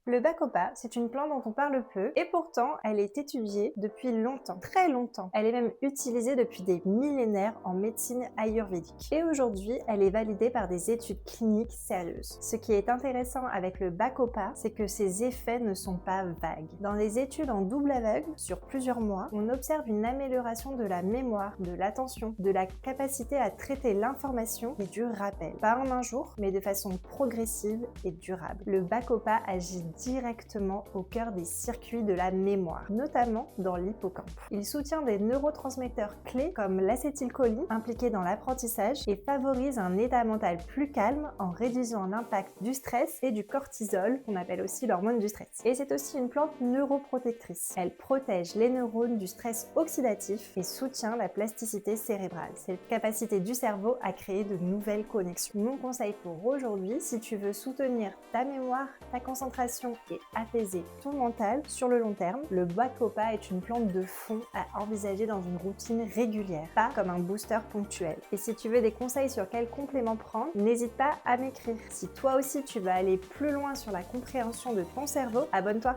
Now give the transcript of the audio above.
Le bacopa, c'est une plante dont on parle peu et pourtant elle est étudiée depuis longtemps, très longtemps. Elle est même utilisée depuis des millénaires en médecine ayurvédique. Et aujourd'hui, elle est validée par des études cliniques sérieuses. Ce qui est intéressant avec le bacopa, c'est que ses effets ne sont pas vagues. Dans des études en double aveugle, sur plusieurs mois, on observe une amélioration de la mémoire, de l'attention, de la capacité à traiter l'information et du rappel. Pas en un jour, mais de façon progressive et durable. Le bacopa agit directement au cœur des circuits de la mémoire, notamment dans l'hippocampe. Il soutient des neurotransmetteurs clés comme l'acétylcholine, impliqué dans l'apprentissage, et favorise un état mental plus calme en réduisant l'impact du stress et du cortisol, qu'on appelle aussi l'hormone du stress. Et c'est aussi une plante neuroprotectrice. Elle protège les neurones du stress oxydatif et soutient la plasticité cérébrale. C'est la capacité du cerveau à créer de nouvelles connexions. Mon conseil pour aujourd'hui, si tu veux soutenir ta mémoire, ta concentration et apaiser ton mental sur le long terme, le bacopa est une plante de fond à envisager dans une routine régulière, pas comme un booster ponctuel. Et si tu veux des conseils sur quels compléments prendre, n'hésite pas à m'écrire. Si toi aussi tu veux aller plus loin sur la compréhension de ton cerveau, abonne-toi.